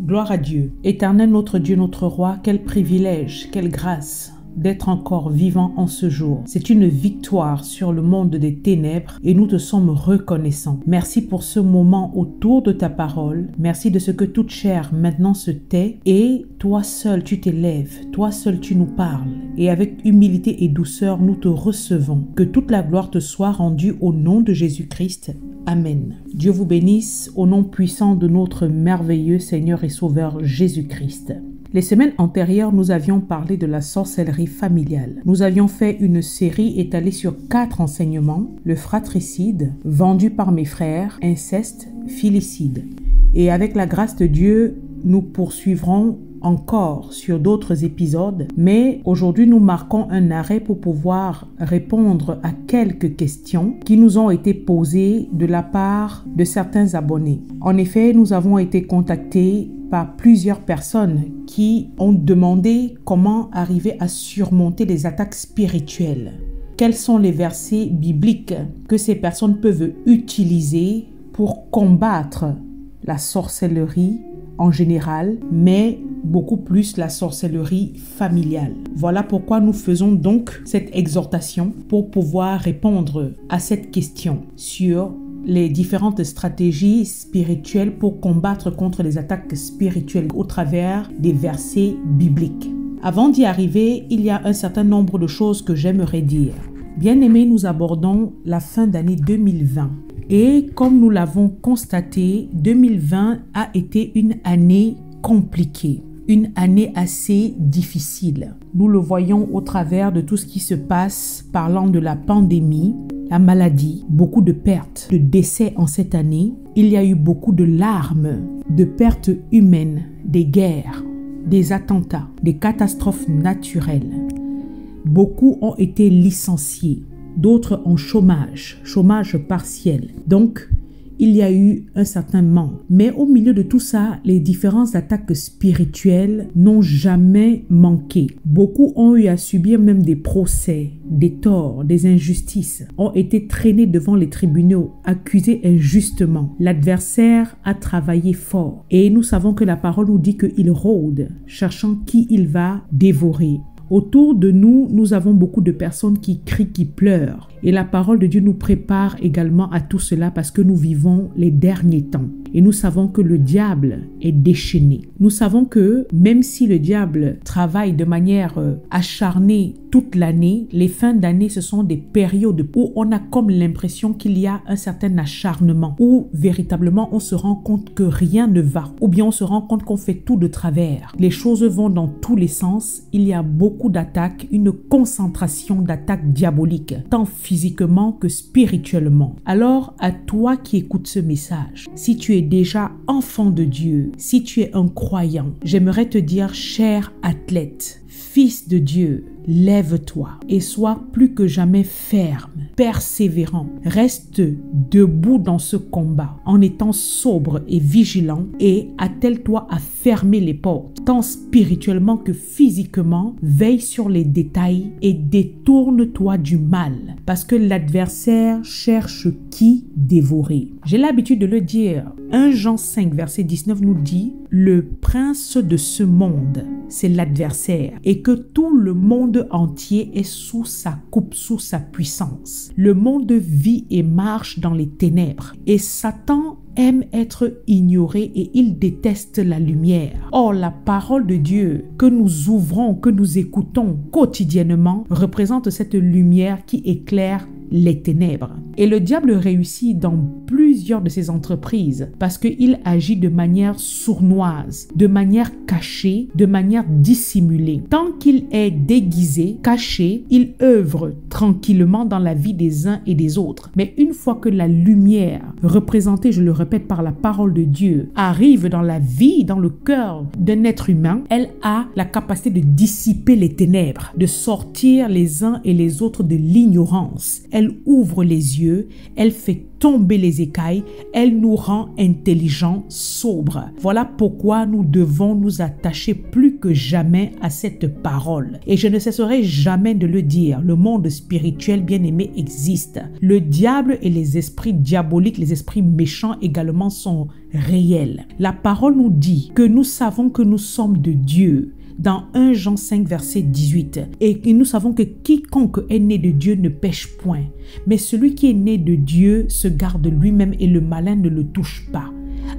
Gloire à Dieu. Éternel notre Dieu, notre Roi, quel privilège, quelle grâce d'être encore vivant en ce jour. C'est une victoire sur le monde des ténèbres et nous te sommes reconnaissants. Merci pour ce moment autour de ta parole. Merci de ce que toute chair maintenant se tait et toi seul tu t'élèves, toi seul tu nous parles et avec humilité et douceur nous te recevons. Que toute la gloire te soit rendue au nom de Jésus-Christ. Amen. Dieu vous bénisse au nom puissant de notre merveilleux Seigneur et Sauveur Jésus-Christ. Les semaines antérieures, nous avions parlé de la sorcellerie familiale. Nous avions fait une série étalée sur 4 enseignements, le fratricide, vendu par mes frères, inceste, filicide. Et avec la grâce de Dieu, nous poursuivrons encore sur d'autres épisodes, mais aujourd'hui nous marquons un arrêt pour pouvoir répondre à quelques questions qui nous ont été posées de la part de certains abonnés. En effet, nous avons été contactés par plusieurs personnes qui ont demandé comment arriver à surmonter les attaques spirituelles. Quels sont les versets bibliques que ces personnes peuvent utiliser pour combattre la sorcellerie en général, mais beaucoup plus la sorcellerie familiale. Voilà pourquoi nous faisons donc cette exhortation pour pouvoir répondre à cette question sur les différentes stratégies spirituelles pour combattre contre les attaques spirituelles au travers des versets bibliques. Avant d'y arriver, il y a un certain nombre de choses que j'aimerais dire. Bien-aimés, nous abordons la fin d'année 2020. Et comme nous l'avons constaté, 2020 a été une année compliquée, une année assez difficile. Nous le voyons au travers de tout ce qui se passe, parlant de la pandémie, la maladie, beaucoup de pertes, de décès en cette année. Il y a eu beaucoup de larmes, de pertes humaines, des guerres, des attentats, des catastrophes naturelles. Beaucoup ont été licenciés. D'autres en chômage partiel. Donc, il y a eu un certain manque. Mais au milieu de tout ça, les différentes attaques spirituelles n'ont jamais manqué. Beaucoup ont eu à subir même des procès, des torts, des injustices, ont été traînés devant les tribunaux, accusés injustement. L'adversaire a travaillé fort. Et nous savons que la parole nous dit qu'il rôde, cherchant qui il va dévorer. Autour de nous, nous avons beaucoup de personnes qui crient, qui pleurent. Et la parole de Dieu nous prépare également à tout cela parce que nous vivons les derniers temps. Et nous savons que le diable est déchaîné. Nous savons que même si le diable travaille de manière acharnée toute l'année, les fins d'année, ce sont des périodes où on a comme l'impression qu'il y a un certain acharnement, où véritablement on se rend compte que rien ne va, ou bien on se rend compte qu'on fait tout de travers. Les choses vont dans tous les sens. Il y a beaucoup d'attaques, une concentration d'attaques diaboliques, tant physiquement que spirituellement. Alors, à toi qui écoutes ce message, si tu es déjà enfant de Dieu, si tu es un croyant, j'aimerais te dire, cher athlète, fils de Dieu, lève-toi et sois plus que jamais ferme, persévérant. Reste debout dans ce combat en étant sobre et vigilant et attelle-toi à fermer les portes, tant spirituellement que physiquement. Veille sur les détails et détourne-toi du mal parce que l'adversaire cherche qui dévorer. J'ai l'habitude de le dire. 1 Jean 5 verset 19 nous dit « Le prince de ce monde, c'est l'adversaire et que tout le monde entier est sous sa coupe, sous sa puissance. Le monde vit et marche dans les ténèbres et Satan aime être ignoré et il déteste la lumière. Or, la parole de Dieu que nous ouvrons, que nous écoutons quotidiennement représente cette lumière qui éclaire les ténèbres. Et le diable réussit dans plusieurs de ses entreprises parce qu'il agit de manière sournoise, de manière cachée, de manière dissimulée. Tant qu'il est déguisé, caché, il œuvre tranquillement dans la vie des uns et des autres. Mais une fois que la lumière, représentée, je le répète, par la parole de Dieu, arrive dans la vie, dans le cœur d'un être humain, elle a la capacité de dissiper les ténèbres, de sortir les uns et les autres de l'ignorance. Elle ouvre les yeux, elle fait tomber les écailles, elle nous rend intelligents, sobres. Voilà pourquoi nous devons nous attacher plus que jamais à cette parole. Et je ne cesserai jamais de le dire, le monde spirituel spirituel, bien-aimé, existe. Le diable et les esprits diaboliques, les esprits méchants également sont réels. La parole nous dit que nous savons que nous sommes de Dieu. Dans 1 Jean 5, verset 18. Et nous savons que quiconque est né de Dieu ne pêche point. Mais celui qui est né de Dieu se garde lui-même et le malin ne le touche pas.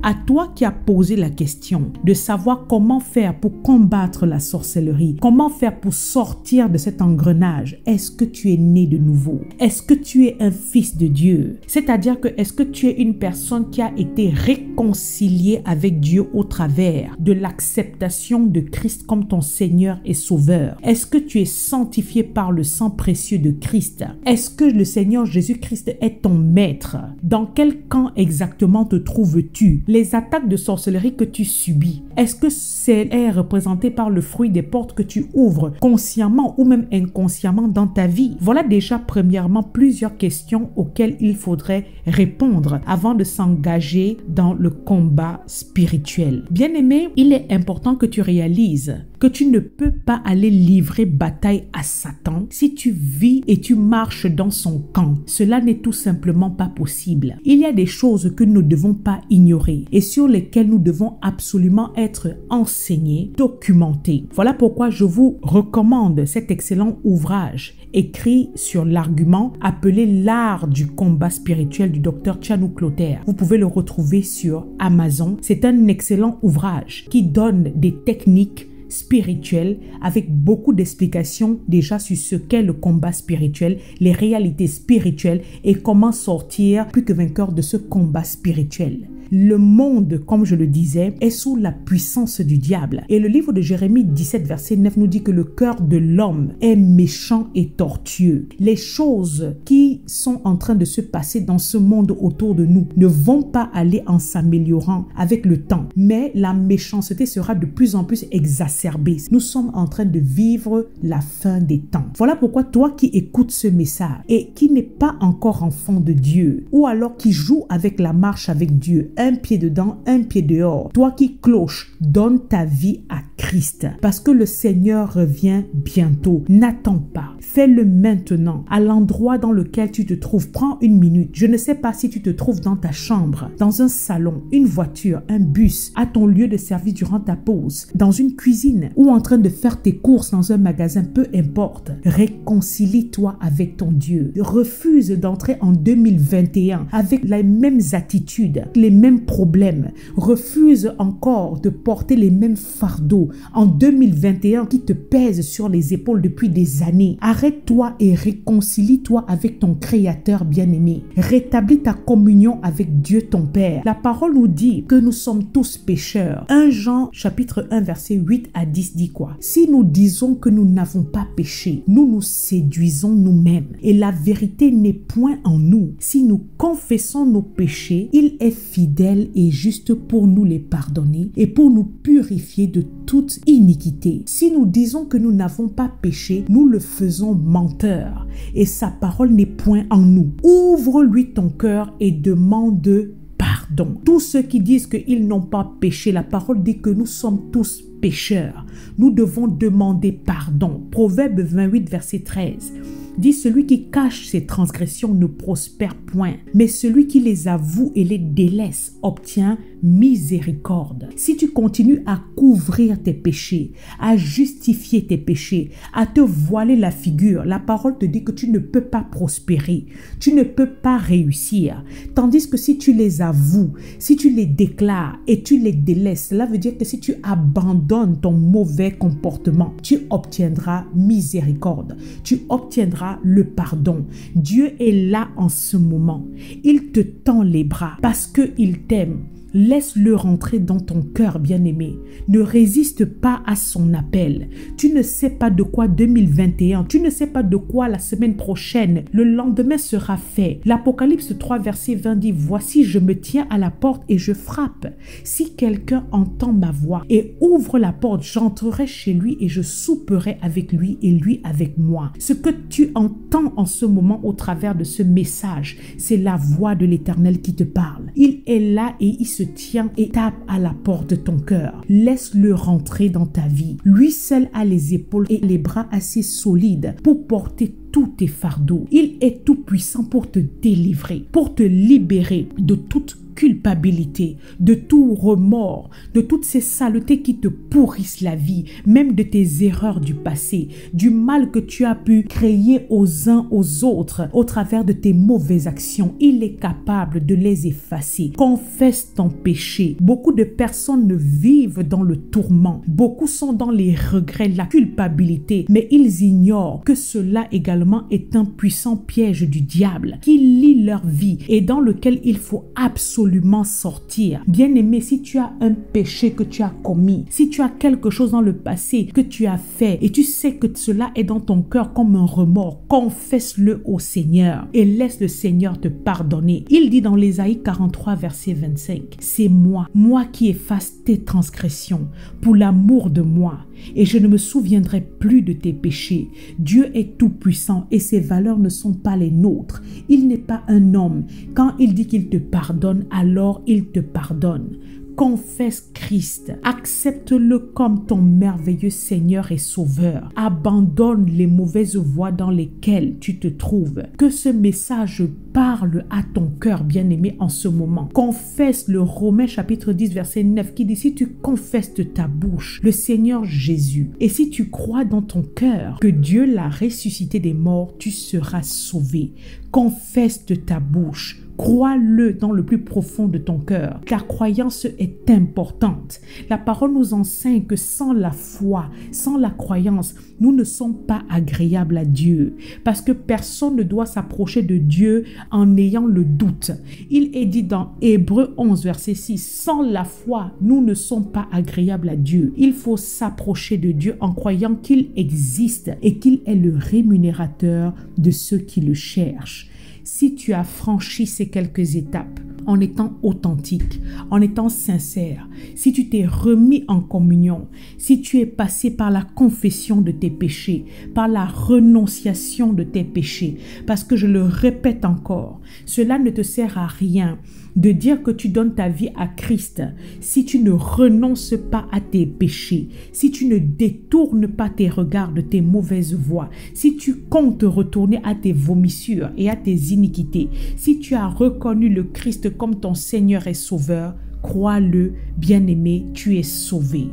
À toi qui as posé la question de savoir comment faire pour combattre la sorcellerie, comment faire pour sortir de cet engrenage, est-ce que tu es né de nouveau? Est-ce que tu es un fils de Dieu? C'est-à-dire que est-ce que tu es une personne qui a été réconciliée avec Dieu au travers de l'acceptation de Christ comme ton Seigneur et Sauveur? Est-ce que tu es sanctifié par le sang précieux de Christ? Est-ce que le Seigneur Jésus-Christ est ton maître? Dans quel camp exactement te trouves-tu? Les attaques de sorcellerie que tu subis, est-ce que c'est représenté par le fruit des portes que tu ouvres consciemment ou même inconsciemment dans ta vie? Voilà déjà premièrement plusieurs questions auxquelles il faudrait répondre avant de s'engager dans le combat spirituel. Bien-aimé, il est important que tu réalises que tu ne peux pas aller livrer bataille à Satan si tu vis et tu marches dans son camp. Cela n'est tout simplement pas possible. Il y a des choses que nous ne devons pas ignorer et sur lesquelles nous devons absolument être enseignés, documentés. Voilà pourquoi je vous recommande cet excellent ouvrage écrit sur l'argument appelé l'art du combat spirituel du Dr Tchanou Clotaire. Vous pouvez le retrouver sur Amazon. C'est un excellent ouvrage qui donne des techniques spirituel avec beaucoup d'explications déjà sur ce qu'est le combat spirituel, les réalités spirituelles et comment sortir plus que vainqueur de ce combat spirituel. Le monde, comme je le disais, est sous la puissance du diable. Et le livre de Jérémie 17, verset 9 nous dit que le cœur de l'homme est méchant et tortueux. Les choses qui sont en train de se passer dans ce monde autour de nous ne vont pas aller en s'améliorant avec le temps. Mais la méchanceté sera de plus en plus exacerbée. Nous sommes en train de vivre la fin des temps. Voilà pourquoi toi qui écoutes ce message et qui n'est pas encore enfant de Dieu, ou alors qui joue avec la marche avec Dieu, un pied dedans, un pied dehors. Toi qui cloches, donne ta vie à Christ parce que le Seigneur revient bientôt. N'attends pas. Fais-le maintenant à l'endroit dans lequel tu te trouves. Prends une minute. Je ne sais pas si tu te trouves dans ta chambre, dans un salon, une voiture, un bus, à ton lieu de service durant ta pause, dans une cuisine ou en train de faire tes courses dans un magasin, peu importe. Réconcilie-toi avec ton Dieu. Refuse d'entrer en 2021 avec les mêmes attitudes, les mêmes problèmes. Refuse encore de porter les mêmes fardeaux en 2021 qui te pèsent sur les épaules depuis des années. Arrête-toi et réconcilie-toi avec ton Créateur bien-aimé. Rétablis ta communion avec Dieu ton Père. La parole nous dit que nous sommes tous pécheurs. 1 Jean chapitre 1 verset 8 à 10 dit quoi? Si nous disons que nous n'avons pas péché, nous nous séduisons nous-mêmes et la vérité n'est point en nous. Si nous confessons nos péchés, il est fidèle et juste pour nous les pardonner et pour nous purifier de toute iniquité. Si nous disons que nous n'avons pas péché, nous le faisons menteur et sa parole n'est point en nous. Ouvre-lui ton cœur et demande pardon. Tous ceux qui disent qu'ils n'ont pas péché, la parole dit que nous sommes tous pécheurs. Nous devons demander pardon. Proverbe 28 verset 13 dit: celui qui cache ses transgressions ne prospère point, mais celui qui les avoue et les délaisse obtient miséricorde. Si tu continues à couvrir tes péchés, à justifier tes péchés, à te voiler la figure, la parole te dit que tu ne peux pas prospérer, tu ne peux pas réussir. Tandis que si tu les avoues, si tu les déclares et tu les délaisses, cela veut dire que si tu abandonnes ton mauvais comportement, tu obtiendras miséricorde, tu obtiendras le pardon. Dieu est là en ce moment. Il te tend les bras parce qu'il t'aime. Laisse-le rentrer dans ton cœur, bien-aimé. Ne résiste pas à son appel. Tu ne sais pas de quoi 2021, tu ne sais pas de quoi la semaine prochaine, le lendemain sera fait. L'Apocalypse 3, verset 20 dit: voici, je me tiens à la porte et je frappe. Si quelqu'un entend ma voix et ouvre la porte, j'entrerai chez lui et je souperai avec lui et lui avec moi. Ce que tu entends en ce moment au travers de ce message, c'est la voix de l'Éternel qui te parle. Il est là et il se tient et tape à la porte de ton cœur. Laisse-le rentrer dans ta vie. Lui seul a les épaules et les bras assez solides pour porter tous tes fardeaux. Il est tout puissant pour te délivrer, pour te libérer de toute culpabilité, de tout remords, de toutes ces saletés qui te pourrissent la vie, même de tes erreurs du passé, du mal que tu as pu créer aux uns aux autres au travers de tes mauvaises actions. Il est capable de les effacer. Confesse ton péché. Beaucoup de personnes vivent dans le tourment. Beaucoup sont dans les regrets, la culpabilité, mais ils ignorent que cela également est un puissant piège du diable qui lie leur vie et dans lequel il faut absolument sortir. Bien-aimé, si tu as un péché que tu as commis, si tu as quelque chose dans le passé que tu as fait et tu sais que cela est dans ton cœur comme un remords, confesse-le au Seigneur et laisse le Seigneur te pardonner. Il dit dans l'Ésaïe 43 verset 25, c'est moi qui efface tes transgressions pour l'amour de moi et je ne me souviendrai plus de tes péchés. Dieu est tout puissant et ses valeurs ne sont pas les nôtres. Il n'est pas un homme. Quand il dit qu'il te pardonne, alors il te pardonne. Confesse Christ, accepte-le comme ton merveilleux Seigneur et Sauveur. Abandonne les mauvaises voies dans lesquelles tu te trouves. Que ce message parle à ton cœur, bien-aimé, en ce moment. Confesse le Romains chapitre 10 verset 9 qui dit, si tu confesses de ta bouche le Seigneur Jésus et si tu crois dans ton cœur que Dieu l'a ressuscité des morts, tu seras sauvé. Confesse de ta bouche. Crois-le dans le plus profond de ton cœur. La croyance est importante. La parole nous enseigne que sans la foi, sans la croyance, nous ne sommes pas agréables à Dieu. Parce que personne ne doit s'approcher de Dieu en ayant le doute. Il est dit dans Hébreux 11, verset 6, sans la foi, nous ne sommes pas agréables à Dieu. Il faut s'approcher de Dieu en croyant qu'il existe et qu'il est le rémunérateur de ceux qui le cherchent. Si tu as franchi ces quelques étapes en étant authentique, en étant sincère, si tu t'es remis en communion, si tu es passé par la confession de tes péchés, par la renonciation de tes péchés, parce que je le répète encore, cela ne te sert à rien de dire que tu donnes ta vie à Christ si tu ne renonces pas à tes péchés, si tu ne détournes pas tes regards de tes mauvaises voies, si tu comptes retourner à tes vomissures et à tes iniquités, si tu as reconnu le Christ comme ton Seigneur et Sauveur, crois-le, bien-aimé, tu es sauvé.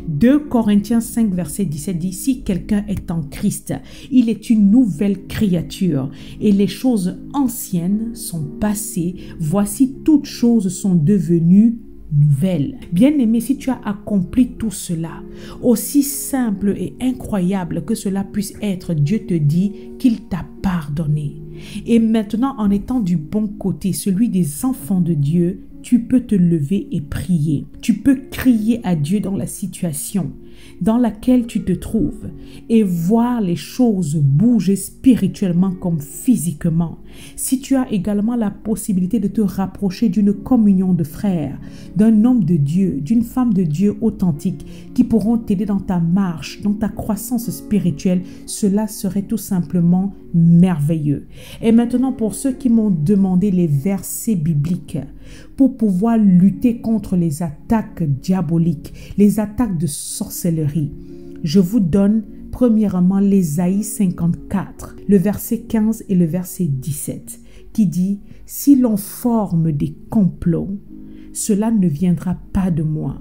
2 Corinthiens 5 verset 17 dit, si quelqu'un est en Christ, il est une nouvelle créature et les choses anciennes sont passées, voici toutes choses sont devenues nouvelles. Bien-aimé, si tu as accompli tout cela, aussi simple et incroyable que cela puisse être, Dieu te dit qu'il t'a pardonné. Et maintenant, en étant du bon côté, celui des enfants de Dieu, tu peux te lever et prier. Tu peux crier à Dieu dans la situation dans laquelle tu te trouves et voir les choses bouger spirituellement comme physiquement. Si tu as également la possibilité de te rapprocher d'une communion de frères, d'un homme de Dieu, d'une femme de Dieu authentique qui pourront t'aider dans ta marche, dans ta croissance spirituelle, cela serait tout simplement merveilleux. Et maintenant, pour ceux qui m'ont demandé les versets bibliques pour pouvoir lutter contre les attaques diaboliques, les attaques de sorcellerie, je vous donne premièrement l'Ésaïe 54, le verset 15 et le verset 17, qui dit « Si l'on forme des complots, cela ne viendra pas de moi.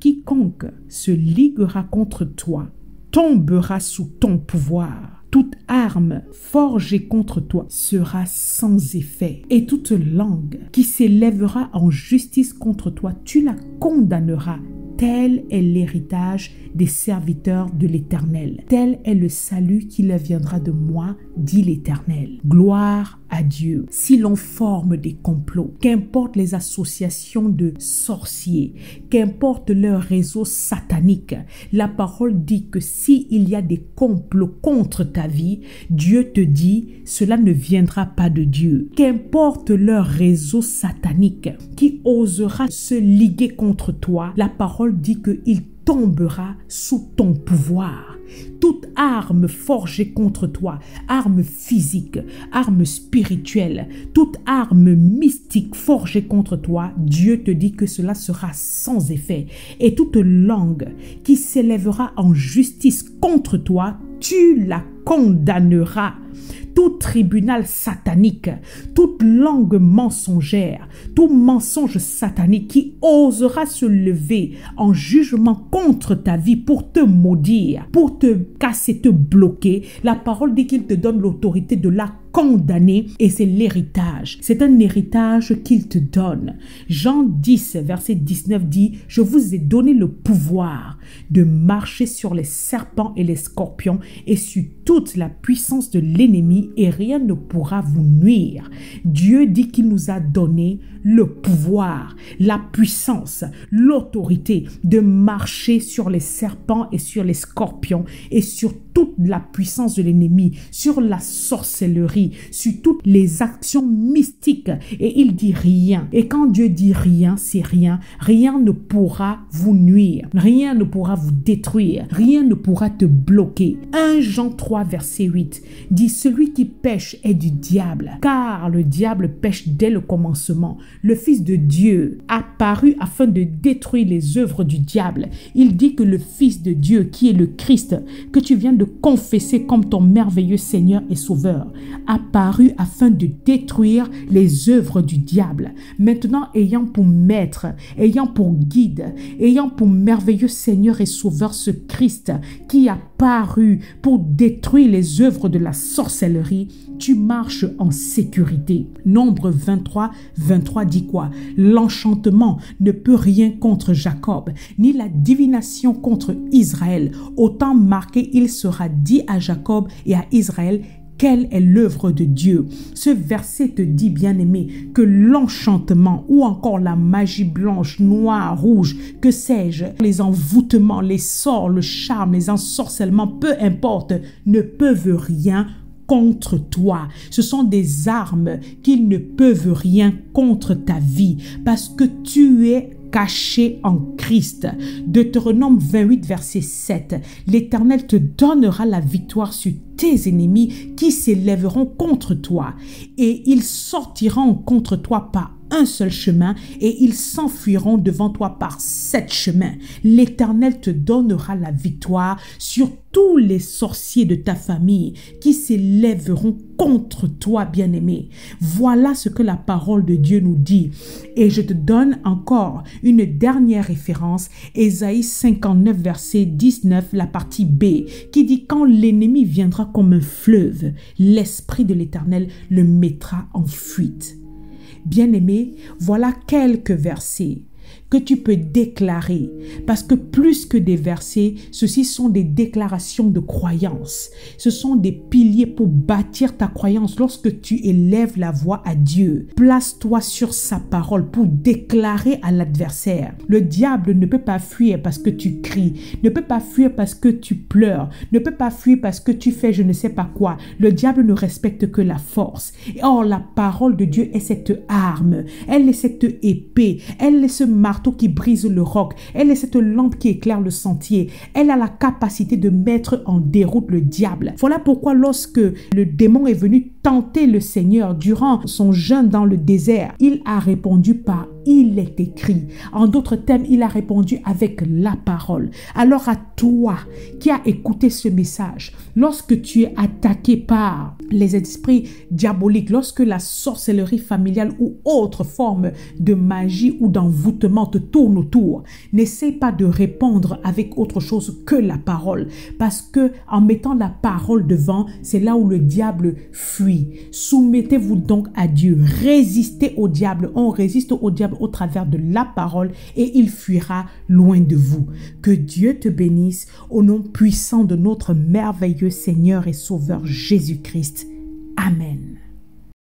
Quiconque se liguera contre toi tombera sous ton pouvoir. Toute arme forgée contre toi sera sans effet, et toute langue qui s'élèvera en justice contre toi, tu la condamneras. Tel est l'héritage des serviteurs de l'Éternel. Tel est le salut qui leur viendra de moi, dit l'Éternel. Gloire à Dieu. Si l'on forme des complots, qu'importe les associations de sorciers, qu'importe leur réseau satanique, la parole dit que s'il y a des complots contre ta vie, Dieu te dit, cela ne viendra pas de Dieu. Qu'importe leur réseau satanique qui osera se liguer contre toi, la parole dit qu'il tombera sous ton pouvoir. toute arme forgée contre toi, arme physique, arme spirituelle, toute arme mystique forgée contre toi, Dieu te dit que cela sera sans effet. Et toute langue qui s'élèvera en justice contre toi, tu la condamneras. Tout tribunal satanique, toute langue mensongère, tout mensonge satanique qui osera se lever en jugement contre ta vie pour te maudire, pour te casser, te bloquer, la parole dit qu'il te donne l'autorité de la condamner et c'est l'héritage. C'est un héritage qu'il te donne. Jean 10, verset 19 dit « Je vous ai donné le pouvoir de marcher sur les serpents et les scorpions et sur toute la puissance de l'ennemi et rien ne pourra vous nuire. » Dieu dit qu'il nous a donné le pouvoir, la puissance, l'autorité de marcher sur les serpents et sur les scorpions et sur toute la puissance de l'ennemi, sur la sorcellerie, sur toutes les actions mystiques. Et il dit rien. Et quand Dieu dit rien, c'est rien. Rien ne pourra vous nuire. Rien ne pourra vous détruire. Rien ne pourra te bloquer. 1 Jean 3, verset 8 dit « Celui qui pêche est du diable, car le diable pêche dès le commencement. Le Fils de Dieu apparu afin de détruire les œuvres du diable. » Il dit que le Fils de Dieu, qui est le Christ, que tu viens de confesser comme ton merveilleux Seigneur et Sauveur, apparu afin de détruire les œuvres du diable. Maintenant, ayant pour maître, ayant pour guide, ayant pour merveilleux Seigneur et Sauveur ce Christ qui a paru pour détruire les œuvres de la sorcellerie, tu marches en sécurité. Nombre 23, 23 dit quoi? L'enchantement ne peut rien contre Jacob, ni la divination contre Israël. Autant marqué, il sera dit à Jacob et à Israël, quelle est l'œuvre de Dieu? Ce verset te dit, bien-aimé, que l'enchantement ou encore la magie blanche, noire, rouge, que sais-je, les envoûtements, les sorts, le charme, les ensorcellements, peu importe, ne peuvent rien contre toi. Ce sont des armes qui ne peuvent rien contre ta vie parce que tu es caché en Christ. Deutéronome 28, verset 7. L'Éternel te donnera la victoire sur tes ennemis qui s'élèveront contre toi et ils sortiront contre toi par un seul chemin et ils s'enfuiront devant toi par 7 chemins. L'Éternel te donnera la victoire sur tous les sorciers de ta famille qui s'élèveront contre toi, bien-aimé. Voilà ce que la parole de Dieu nous dit. Et je te donne encore une dernière référence, Ésaïe 59, verset 19, la partie B, qui dit « Quand l'ennemi viendra comme un fleuve, l'Esprit de l'Éternel le mettra en fuite. » Bien-aimé, voilà quelques versets que tu peux déclarer, parce que plus que des versets, ceci sont des déclarations de croyance. Ce sont des piliers pour bâtir ta croyance lorsque tu élèves la voix à Dieu. Place-toi sur sa parole pour déclarer à l'adversaire. Le diable ne peut pas fuir parce que tu cries, ne peut pas fuir parce que tu pleures, ne peut pas fuir parce que tu fais je ne sais pas quoi. Le diable ne respecte que la force. Or, la parole de Dieu est cette arme, elle est cette épée, elle est ce marteau qui brise le roc, elle est cette lampe qui éclaire le sentier, elle a la capacité de mettre en déroute le diable. Voilà pourquoi lorsque le démon est venu tenter le Seigneur durant son jeûne dans le désert, il a répondu par « il est écrit ». En d'autres termes, il a répondu avec la parole. Alors à toi qui as écouté ce message, lorsque tu es attaqué par les esprits diaboliques, lorsque la sorcellerie familiale ou autre forme de magie ou d'envoûtement te tourne autour, n'essaie pas de répondre avec autre chose que la parole, parce que en mettant la parole devant, c'est là où le diable fuit. Soumettez-vous donc à Dieu, résistez au diable. On résiste au diable au travers de la parole et il fuira loin de vous. Que Dieu te bénisse au nom puissant de notre merveilleux Seigneur et Sauveur Jésus-Christ. Amen.